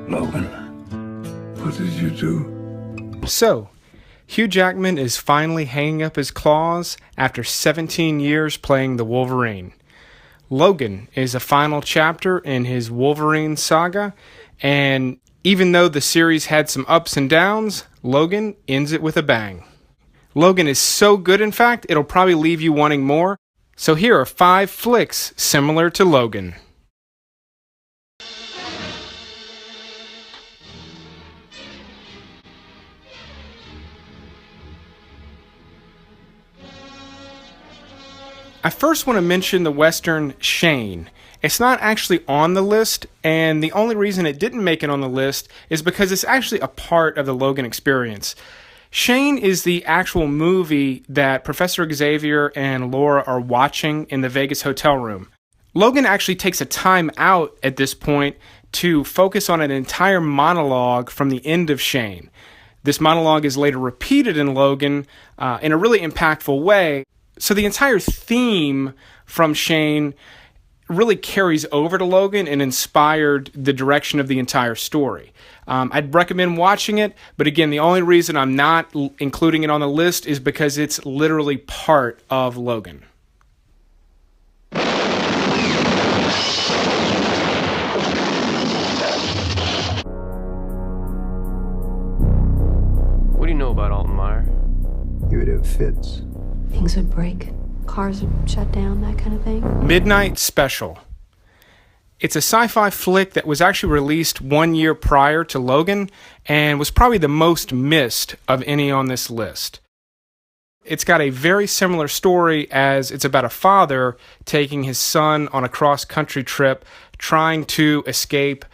Logan, what did you do? So, Hugh Jackman is finally hanging up his claws after 17 years playing the Wolverine. Logan is a final chapter in his Wolverine saga, and even though the series had some ups and downs, Logan ends it with a bang. Logan is so good, in fact, it'll probably leave you wanting more. So here are 5 flicks similar to Logan. I first want to mention the Western Shane. It's not actually on the list, and the only reason it didn't make it on the list is because it's actually a part of the Logan experience. Shane is the actual movie that Professor Xavier and Laura are watching in the Vegas hotel room. Logan actually takes a time out at this point to focus on an entire monologue from the end of Shane. This monologue is later repeated in Logan in a really impactful way. So the entire theme from Shane really carries over to Logan and inspired the direction of the entire story. I'd recommend watching it, but again, the only reason I'm not including it on the list is because it's literally part of Logan. What do you know about Alton Meyer? You would have fits. Things would break, cars would shut down, that kind of thing. Midnight Special. It's a sci-fi flick that was actually released 1 year prior to Logan and was probably the most missed of any on this list. It's got a very similar story, as it's about a father taking his son on a cross-country trip trying to escape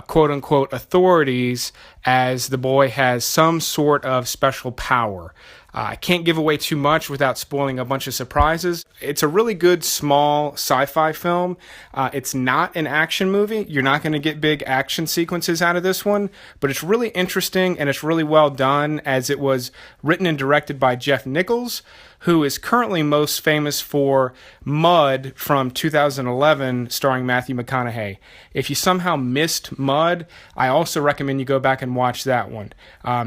quote-unquote authorities, as the boy has some sort of special power. I can't give away too much without spoiling a bunch of surprises. It's a really good, small sci-fi film. It's not an action movie. You're not going to get big action sequences out of this one, but it's really interesting and it's really well done, as it was written and directed by Jeff Nichols, who is currently most famous for Mud from 2011, starring Matthew McConaughey. If you somehow missed Mud, I also recommend you go back and watch that one.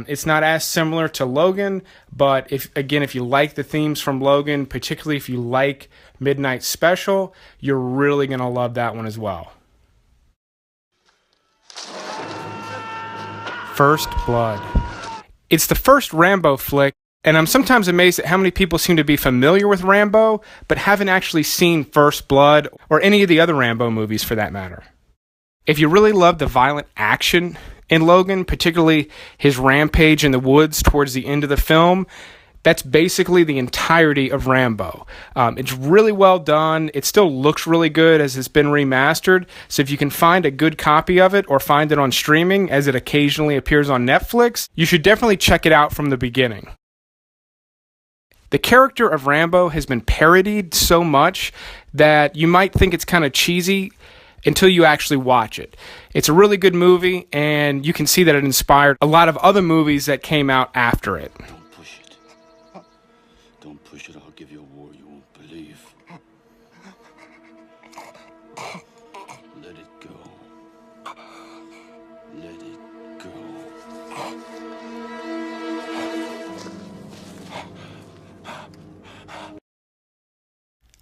It's not as similar to Logan, but if you like the themes from Logan, particularly if you like Midnight Special, you're really going to love that one as well. First Blood. It's the first Rambo flick, and I'm sometimes amazed at how many people seem to be familiar with Rambo, but haven't actually seen First Blood, or any of the other Rambo movies for that matter. If you really love the violent action in Logan, particularly his rampage in the woods towards the end of the film, that's basically the entirety of Rambo. It's really well done. It still looks really good as it's been remastered. So if you can find a good copy of it or find it on streaming, as it occasionally appears on Netflix, you should definitely check it out from the beginning. The character of Rambo has been parodied so much that you might think it's kind of cheesy until you actually watch it. It's a really good movie, and you can see that it inspired a lot of other movies that came out after it. Don't push it. Don't push it. I'll give you a war you won't believe. Let it go. Let it go.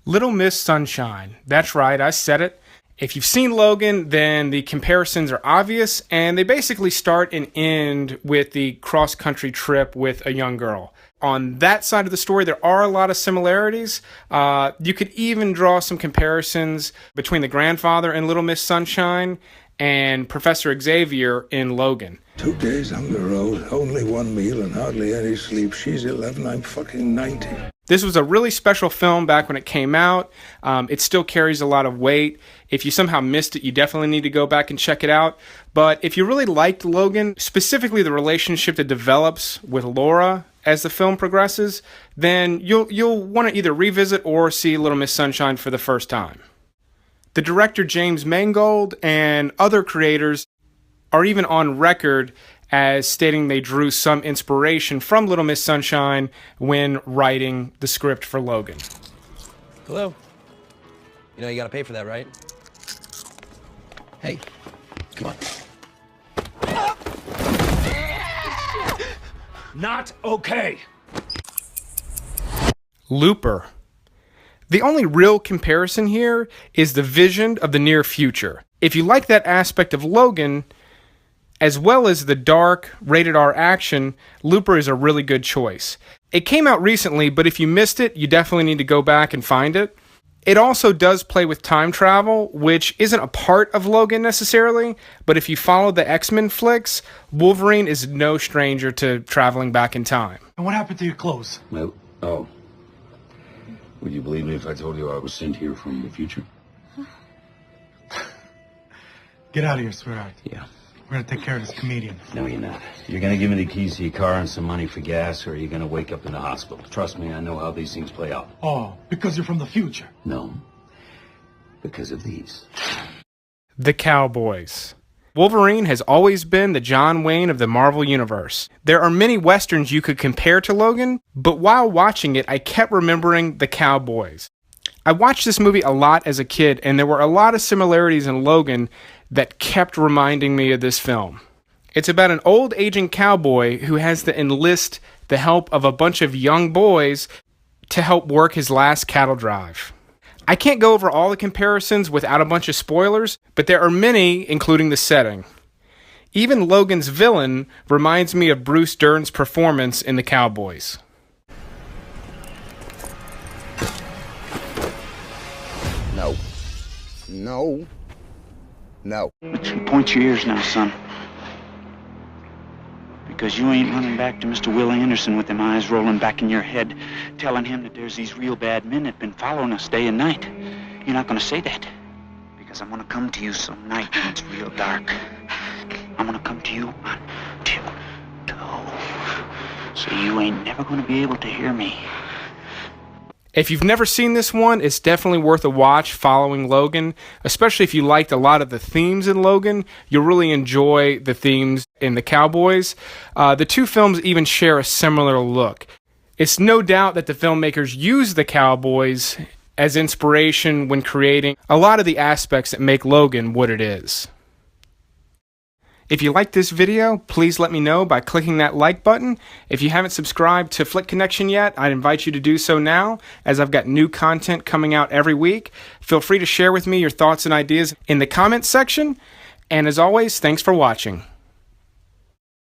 Little Miss Sunshine. That's right, I said it. If you've seen Logan, then the comparisons are obvious, and they basically start and end with the cross-country trip with a young girl. On that side of the story, there are a lot of similarities. You could even draw some comparisons between the grandfather in Little Miss Sunshine and Professor Xavier in Logan. 2 days on the road, only one meal and hardly any sleep. She's 11, I'm fucking 90. This was a really special film back when it came out. It still carries a lot of weight. If you somehow missed it, you definitely need to go back and check it out. But if you really liked Logan, specifically the relationship that develops with Laura as the film progresses, then you'll want to either revisit or see Little Miss Sunshine for the first time. The director James Mangold and other creators are even on record as stating they drew some inspiration from Little Miss Sunshine when writing the script for Logan. Hello? You know you gotta pay for that, right? Hey, come on. not okay. Looper. The only real comparison here is the vision of the near future. If you like that aspect of Logan, as well as the dark, rated R action, Looper is a really good choice. It came out recently, but if you missed it, you definitely need to go back and find it. It also does play with time travel, which isn't a part of Logan necessarily, but if you follow the X-Men flicks, Wolverine is no stranger to traveling back in time. And what happened to your clothes? Well, oh. Would you believe me if I told you I was sent here from the future? Get out of here, sweetheart. Yeah. We're gonna take care of this comedian. No, you're not. You're gonna give me the keys to your car and some money for gas, or you're gonna wake up in the hospital. Trust me, I know how these things play out. Oh, because you're from the future. No. Because of these. The Cowboys. Wolverine has always been the John Wayne of the Marvel Universe. There are many westerns you could compare to Logan, but while watching it, I kept remembering the Cowboys. I watched this movie a lot as a kid, and there were a lot of similarities in Logan that kept reminding me of this film. It's about an old aging cowboy who has to enlist the help of a bunch of young boys to help work his last cattle drive. I can't go over all the comparisons without a bunch of spoilers, but there are many, including the setting. Even Logan's villain reminds me of Bruce Dern's performance in The Cowboys. No. No. No. Point your ears now, son. Because you ain't running back to Mr. Will Anderson with them eyes rolling back in your head, telling him that there's these real bad men that been following us day and night. You're not gonna say that. Because I'm gonna come to you some night when it's real dark. I'm gonna come to you on tiptoe. So you ain't never gonna be able to hear me. If you've never seen this one, it's definitely worth a watch following Logan, especially if you liked a lot of the themes in Logan. You'll really enjoy the themes in The Cowboys. The two films even share a similar look. It's no doubt that the filmmakers use The Cowboys as inspiration when creating a lot of the aspects that make Logan what it is. If you like this video, please let me know by clicking that like button. If you haven't subscribed to Flick Connection yet, I'd invite you to do so now, as I've got new content coming out every week. Feel free to share with me your thoughts and ideas in the comments section. And as always, thanks for watching.